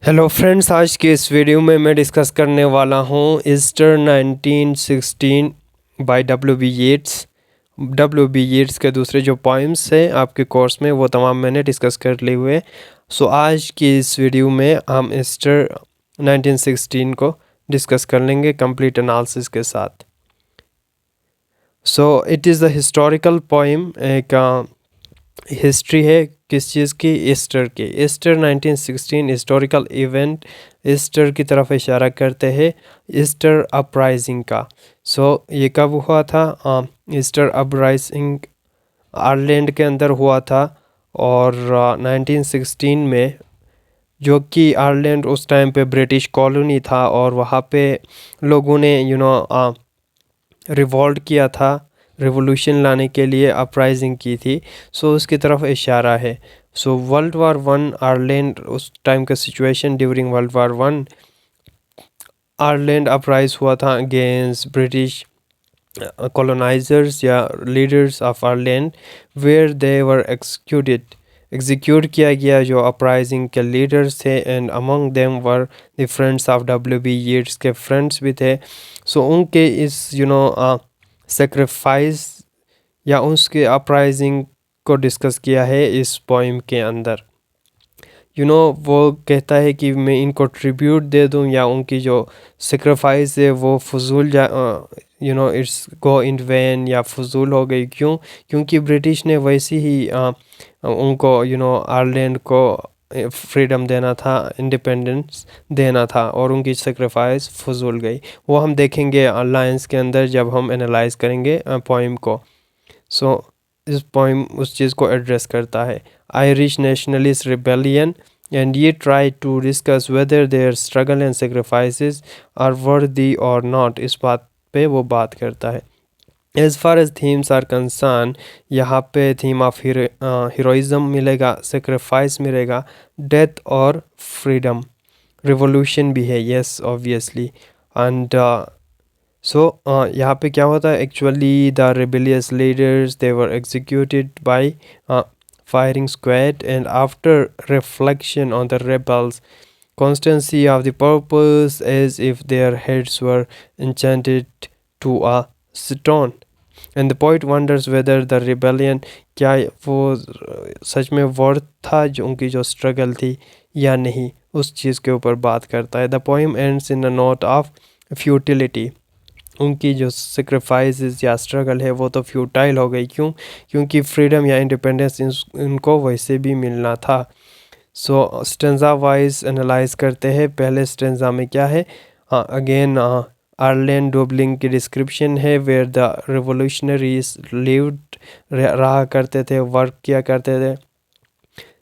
Hello friends, आज के इस वीडियो में मैं डिस्कस करने वाला हूँ Easter 1916 by W B Yeats के दूसरे जो पॉइम्स हैं आपके कोर्स में वो तमाम मैंने डिस्कस कर लिए हुए। सो आज की इस वीडियो में हम ईस्टर 1916 को डिस्कस कर लेंगे कंप्लीट एनालिसिस के साथ। So it is the historical poem, एक हिस्ट्री है किस चीज़ की, ईस्टर की। ईस्टर 1916 हिस्टोरिकल इवेंट ईस्टर की तरफ इशारा करते हैं, ईस्टर अपराइजिंग का। ये कब हुआ था? ईस्टर अपराइजिंग आयरलैंड के अंदर हुआ था और 1916 में, जो कि आयरलैंड उस टाइम पे ब्रिटिश कॉलोनी था और वहाँ पे लोगों ने रिवॉल्ट किया था, रिवोल्यूशन लाने के लिए अपराइजिंग की थी। उसकी तरफ इशारा है। वर्ल्ड वार वन आयरलैंड उस टाइम का situation, during world war one Ireland uprise हुआ था अगेंस्ट ब्रिटिश colonizers या leaders of Ireland, where they were execute किया गया जो अपराइजिंग के लीडर्स थे। And among them were the friends of W.B Yeats के फ्रेंड्स भी थे। उनके इस सेक्रीफाइस या उसके अपराइजिंग को डिस्कस किया है इस पोइम के अंदर। वो कहता है कि मैं इनको ट्रिब्यूट दे दूं या उनकी जो सेक्रीफाइस है वो फजूल इट्स गो इन वैन या फजूल हो गई। क्योंकि ब्रिटिश ने वैसे ही उनको आयरलैंड को फ्रीडम देना था, इंडिपेंडेंस देना था और उनकी सेक्रीफाइस फजूल गई। वो हम देखेंगे अलायंस के अंदर जब हम एनालाइज करेंगे पोइम को। इस पोइम उस चीज़ को एड्रेस करता है, आयरिश नेशनलिस्ट रिबेलियन, एंड ये try to discuss whether their struggle and sacrifices are worthy और नॉट। इस बात पे वो बात करता है। As far as themes are concern, यहाँ पे थीम ऑफ हीरोइज्म मिलेगा, सेक्रीफाइस मिलेगा, डेथ और फ्रीडम, रिवोल्यूशन भी है, यस ऑब्वियसली। एंड यहाँ पे क्या होता है actually, the rebellious leaders they were executed by firing squad, and after reflection on the rebels' constancy of the purpose, as if their heads were enchanted to a stone, and the poet wonders whether the rebellion क्या वो सच में worth था जो उनकी जो struggle थी या नहीं, उस चीज़ के ऊपर बात करता है। The poem ends in a note of futility, उनकी जो सेक्रीफाइसेस या स्ट्रगल है वो तो फ्यूटाइल हो गई। क्योंकि फ्रीडम या इंडिपेंडेंस इनको वैसे भी मिलना था। स्टेंजा वाइज एनालाइज करते हैं। पहले स्टेंजा में क्या है? अगेन आयरलैंड डुबलिंग की डिस्क्रिप्शन है, वेयर द रिवोल्यूशनरीज लिव्ड, रहा करते थे, वर्क किया करते थे।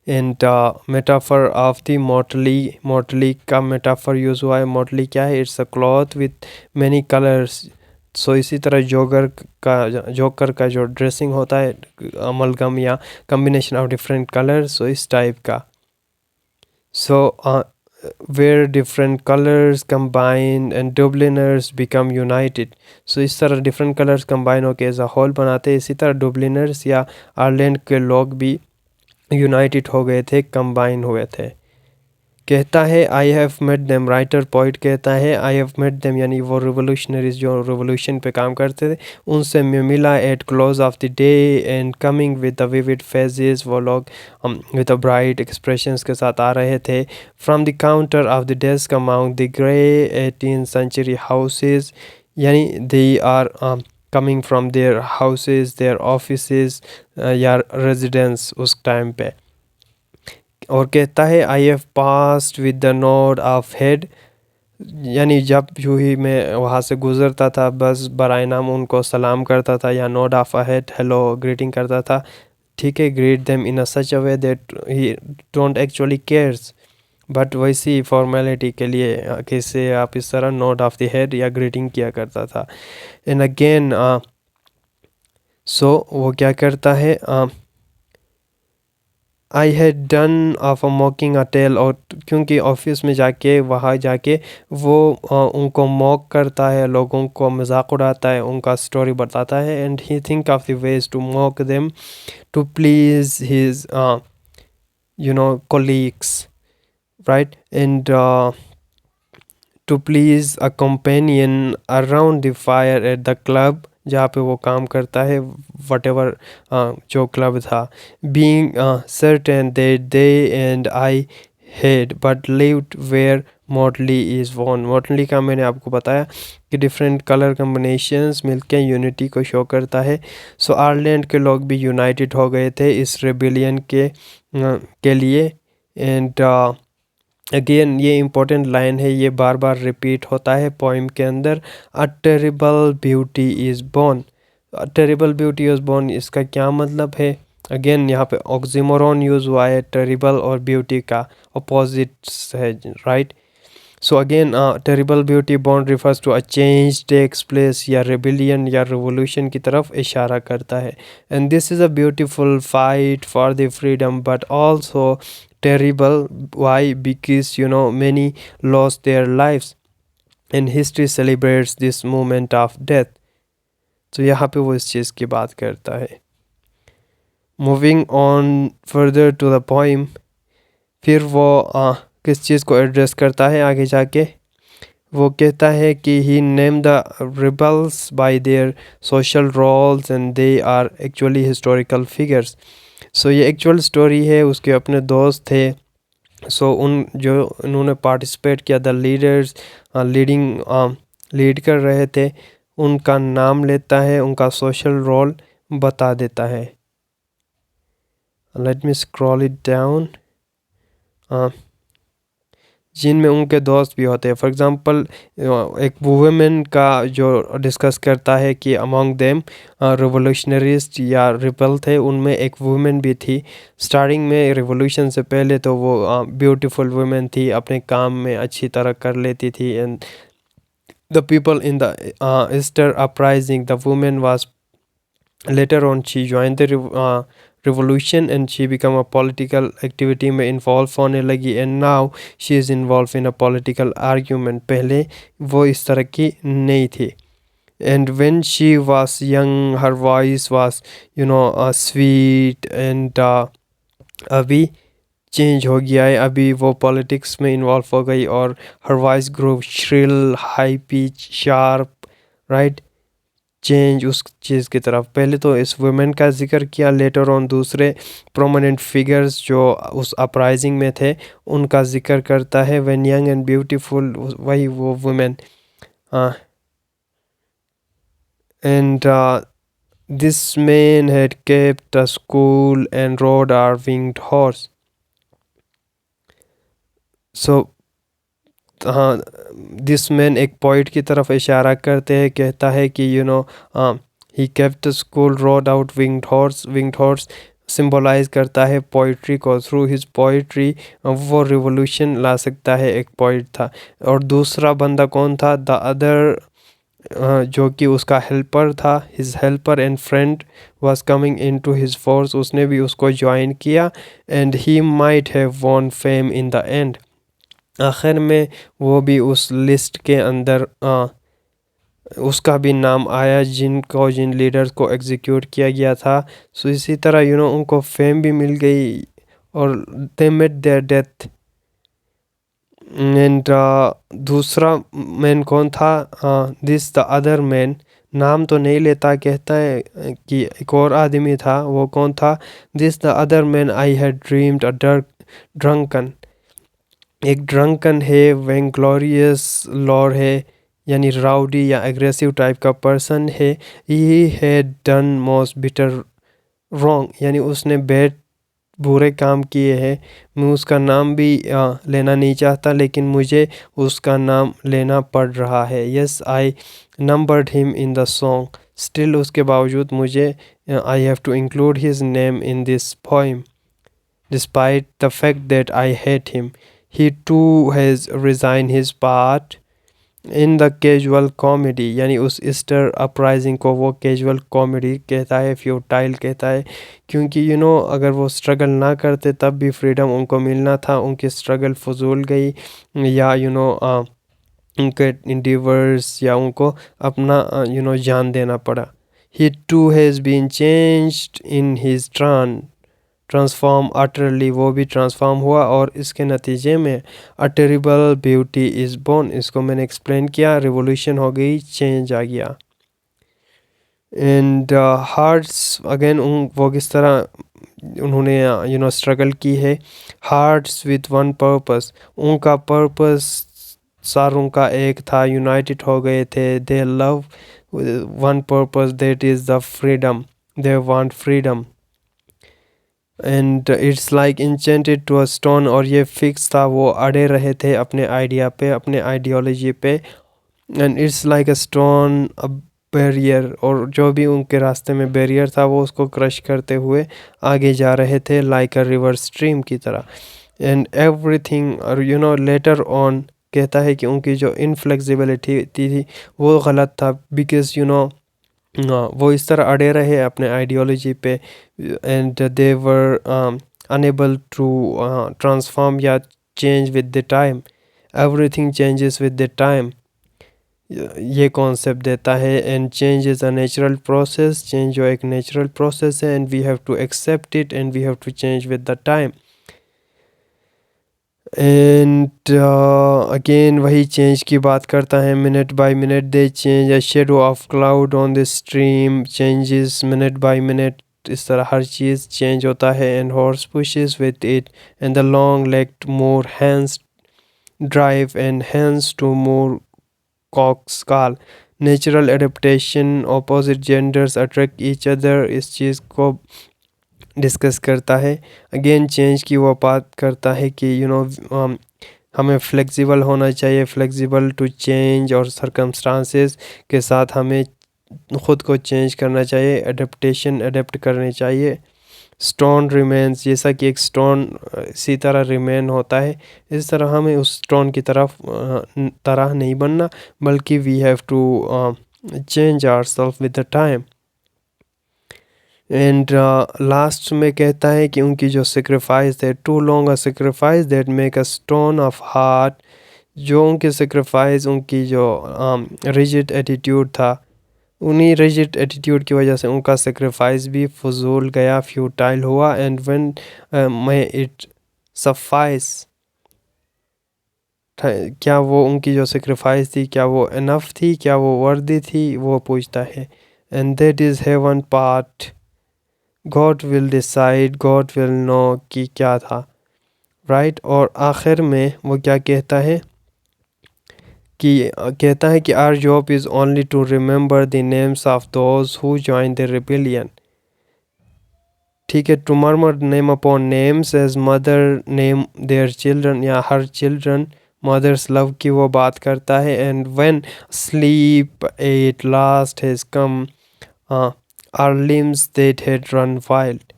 एंड मेटाफर ऑफ द मोटली का मेटाफर यूज़ हुआ है। मोटली क्या है? It's a cloth with many colours. इसी तरह जोकर का जो ड्रेसिंग होता है, अमलगम या कम्बिनेशन ऑफ डिफरेंट कलर्स, इस टाइप का। where different colors combine and Dubliners become united। इस तरह डिफरेंट कलर्स कंबाइन होकर एज अ होल बनाते हैं। इसी तरह डुबलिनर्स या आयरलैंड के लोग भी यूनाइटेड हो गए थे, कंबाइन हुए थे। कहता है I have met them, writer poet कहता है आई हैव मेट देम, यानी वो रिवोल्यूशनरीज जो रिवोल्यूशन पे काम करते थे उनसे मैं मिला eight close of the day and coming with the vivid phases. वो लोग विद द ब्राइट एक्सप्रेशंस के साथ आ रहे थे। From the counter of the desk among the grey 18th century houses, यानी they are coming from their houses, their offices या residence उस टाइम पे। और कहता है I have passed with the nod of head, यानी जब यूँ ही मैं वहाँ से गुज़रता था बस बराए नाम उनको सलाम करता था, या nod of a head, hello greeting करता था। ठीक है, greet them in a such a way that he don't actually cares, but वैसी फॉर्मेलिटी के लिए कैसे आप इस तरह नोड ऑफ द हेड या ग्रीटिंग किया करता था। एंड अगेन वो क्या करता है, I had done of a mocking a tale, और क्योंकि ऑफिस में जाके वहाँ जाके वो उनको मॉक करता है, लोगों को मजाक उड़ाता है, उनका स्टोरी बताता है। And he think of the ways to mock them to please his colleagues. right? And to please a companion around the fire at the club जहाँ पे वो काम करता है, whatever जो क्लब था, being certain that they and I had but lived where motley is born. motley का मैंने आपको बताया कि डिफरेंट कलर कम्बिनेशंस मिलके यूनिटी को शो करता है. सो आयरलैंड के लोग भी यूनाइटेड हो गए थे इस रेबिलियन के लिए. एंड अगेन ये इम्पोर्टेंट लाइन है, ये बार बार रिपीट होता है पोइम के अंदर. A terrible beauty is born. A terrible beauty is born, इसका क्या मतलब है? अगेन यहाँ पे ऑक्सीमोरॉन यूज़ हुआ है, टेरिबल और ब्यूटी का अपोजिट्स है, right? So again terrible beauty born refers to a change takes place या रेबिलियन या रिवोल्यूशन की तरफ इशारा करता है. And this is a beautiful fight for the freedom but also terrible. Why? Because many lost their lives and history celebrates this moment of death. तो यहाँ पे वो इस चीज़ की बात करता है. Moving on further to the poem, फिर वो किस चीज़ को एड्रेस करता है आगे जाके? वो कहता है कि he name the rebels by their social roles and they are actually historical figures. So ये एक्चुअल स्टोरी है, उसके अपने दोस्त थे. सो उन जो उन्होंने पार्टिसिपेट किया, द लीडर्स लीड कर रहे थे, उनका नाम लेता है, उनका सोशल रोल बता देता है. Let me scroll it down. जिनमें उनके दोस्त भी होते हैं. फॉर एग्जांपल एक वुमेन का जो डिस्कस करता है कि अमंग देम रिवोल्यूशनरिस्ट या रिबल थे, उनमें एक वुमेन भी थी. स्टार्टिंग में रिवोल्यूशन से पहले तो वो ब्यूटीफुल वुमेन थी, अपने काम में अच्छी तरह कर लेती थी. And the people in the Easter uprising, the women was later on she joined the revolution and she became a political activity में involve होने लगी. and now she is involved in a political argument. पहले वो इस तरह की नहीं थी. and when she was young her voice was sweet and अभी चेंज हो गया है, अभी वो पॉलिटिक्स में इन्वॉल्व हो गई और her voice grew shrill, high pitch, sharp, right? Change उस चीज़ की तरफ. पहले तो इस वुमेन का जिक्र किया, लेटर ऑन दूसरे प्रोमिनेंट फिगर्स जो उस अपराइजिंग में थे उनका जिक्र करता है. व्हेन यंग एंड ब्यूटीफुल, वही वो women. And this man had kept a school and rode our winged horse. So हाँ, दिस मैन एक पॉइंट की तरफ इशारा करते हैं, कहता है कि he kept school rode out winged horse. Winged horse symbolize करता है पोइट्री को. थ्रू हिज पोइट्री वो रिवोल्यूशन ला सकता है, एक पॉइंट था. और दूसरा बंदा कौन था? द अदर, जो कि उसका हेल्पर था. His helper and friend was coming into his force, उसने भी उसको ज्वाइन किया. And he might have von fame in the end. आखिर में वो भी उस लिस्ट के अंदर उसका भी नाम आया जिन लीडर्स को एग्जीक्यूट किया गया था. सो इसी तरह उनको फेम भी मिल गई और they met their death. And दूसरा मैन कौन था? दिस द अदर मैन, नाम तो नहीं लेता, कहता है कि एक और आदमी था. वो कौन था? This the other man I had dreamed a drunken. एक ड्रंकन है, वेंग्लोरियस लॉर है, यानी राउडी या एग्रेसिव टाइप का पर्सन है. He had done most bitter wrong, यानी उसने बुरे काम किए हैं. मैं उसका नाम भी लेना नहीं चाहता, लेकिन मुझे उसका नाम लेना पड़ रहा है. Yes, I numbered him in the song. Still उसके बावजूद मुझे I have to include his name in this poem despite the fact that I hate him. He too has resigned his part in the casual comedy. यानी उस Easter uprising को वो casual comedy कहता है, futile कहता है, क्योंकि अगर वो स्ट्रगल ना करते तब भी फ्रीडम उनको मिलना था. उनकी स्ट्रगल फजूल गई, या उनके इंडिवर्स या उनको अपना जान देना पड़ा. He too has been changed in his transform utterly, वो भी ट्रांसफॉर्म हुआ और इसके नतीजे में a terrible beauty is born. इसको मैंने एक्सप्लेन किया, रिवोल्यूशन हो गई, चेंज आ गया। एंड हार्ट्स अगेन वो किस तरह उन्होंने स्ट्रगल की है। हार्ट्स विथ वन पर्पस, उनका पर्पस सारों का एक था, यूनाइटेड हो गए थे। They love one purpose, that is the freedom, they want freedom. And it's like enchanted to a stone, और ये फिक्स था, वो अड़े रहे थे अपने आइडिया पे, अपने आइडियोलॉजी पे। And it's like a stone, a barrier, और जो भी उनके रास्ते में बैरियर था वो उसको क्रश करते हुए आगे जा रहे थे, लाइक अ रिवर स्ट्रीम की तरह। एंड एवरीथिंग, और लेटर ऑन कहता है कि उनकी जो इनफ्लेक्सिबिलिटी थी वो गलत था, बिकॉज वो इस तरह अड़े रहे अपने आइडियोलॉजी पे। And they were unable to transform या change with the time, everything changes with the time, ये कॉन्सेप्ट देता है। And change is a natural process, change जो एक नेचुरल प्रोसेस है, and we have to accept it, and we have to change with the time. And again वही change की बात करता है, minute by minute they change, a shadow of cloud on the stream changes minute by minute, इस तरह हर चीज़ change होता है। And horse pushes with it, and the long legged more hands drive, and hands to more cocks call, natural adaptation, opposite genders attract each other, इस चीज़ को discuss करता है। अगेन चेंज की वो बात करता है कि हमें फ्लेक्सिबल होना चाहिए, फ्लेक्सिबल टू चेंज, और सरकमस्टांसेस के साथ हमें ख़ुद को चेंज करना चाहिए, एडेप्टेशन एडेप्ट करनी चाहिए। स्टोन रिमेन्स, जैसा कि एक स्टोन इसी तरह रिमेन होता है, इस तरह हमें उस स्टोन की तरह नहीं बनना, बल्कि we have to change ourselves with the time. And last में कहता है कि उनकी जो सेक्रीफाइस है, too long a sacrifice that make a stone of heart, जो उनके सेक्रीफाइस, उनकी जो रिजिड एटीट्यूड था, उन्हीं रिजिड एटीट्यूड की वजह से उनका सेक्रीफाइस भी फजूल गया, फ्यूटाइल हुआ। And when may it suffice, क्या वो उनकी जो सेक्रीफाइस थी, क्या वो इनफ थी, क्या वो वर्दी थी, वो पूछता है। And that is heaven part, God will decide, God will know कि क्या था, राइट। और आखिर में वो क्या कहता है कि our job is only to remember the names of those who join the rebellion. ठीक है, to murmur name upon names as mother name their children, या हर चिल्ड्रन, मदर्स लव की वो बात करता है। And when sleep at last has come, our limbs that had run wild,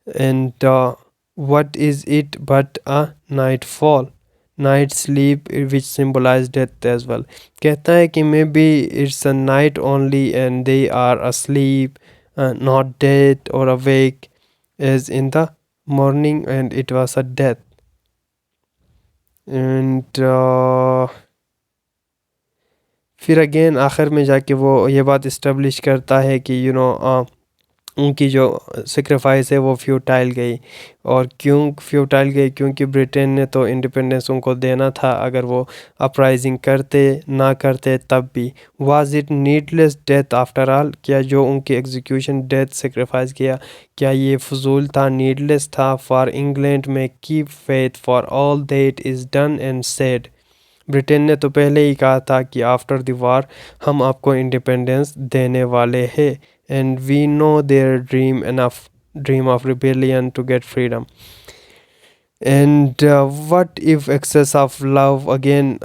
and what is it but a nightfall, night sleep, which symbolized death as well। कहता है कि maybe it's a night only and they are asleep, not dead or awake as in the morning, and it was a death। and फिर again आखिर में जाके वो ये बात इस्टेब्लिश करता है कि उनकी जो सेक्रीफाइस है वो फ्यूटाइल गई। और क्यों फ्यूटाइल गई? क्योंकि ब्रिटेन ने तो इंडिपेंडेंस उनको देना था, अगर वो अपराइजिंग करते ना करते तब भी। Was it needless death after all, क्या जो उनकी एग्जीक्यूशन डेथ सेक्रीफाइस किया, क्या ये फजूल था, नीडलेस था? फॉर इंग्लैंड में keep faith for all that is done and said, Britain ने तो पहले ही कहा था कि आफ्टर द वार हम आपको इंडिपेंडेंस देने वाले हैं। And we know their dream of rebellion to get freedom. And what if excess of love, again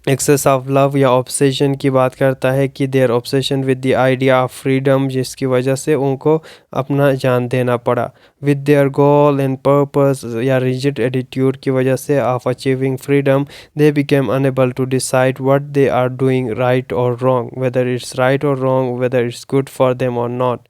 excess of love या ऑब्सेशन की बात करता है कि their obsession with the idea of freedom, जिसकी वजह से उनको अपना जान देना पड़ा, with their goal and purpose या रिजिड एटीट्यूड की वजह से of achieving freedom, they became unable to decide what they are doing right और रॉन्ग, वेदर इट्स राइट और wrong, whether it's good for them और नॉट।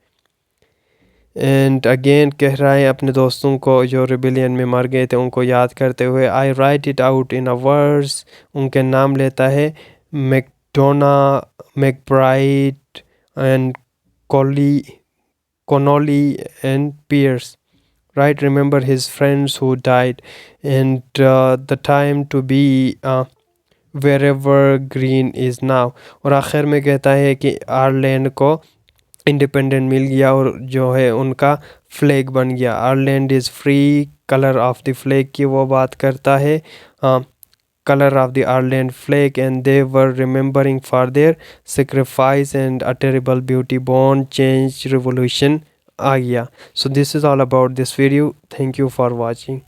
एंड अगेन कह रहा है अपने दोस्तों को जो रिबेलियन में मर गए थे उनको याद करते हुए, I write it out in a words, उनके नाम लेता है, MacDonagh, MacBride and Connolly, Connolly and Pearse. right? Remember his friends who died, and the time to be wherever green is now. और आखिर में कहता है कि आयरलैंड को इंडिपेंडेंट मिल गया और जो है उनका फ्लैग बन गया। Ireland is free, colour of the flag की वो बात करता है, color of the Ireland flag, and they were remembering for their sacrifice and a terrible beauty born change revolution आ गया। So this is all about this video. Thank you for watching.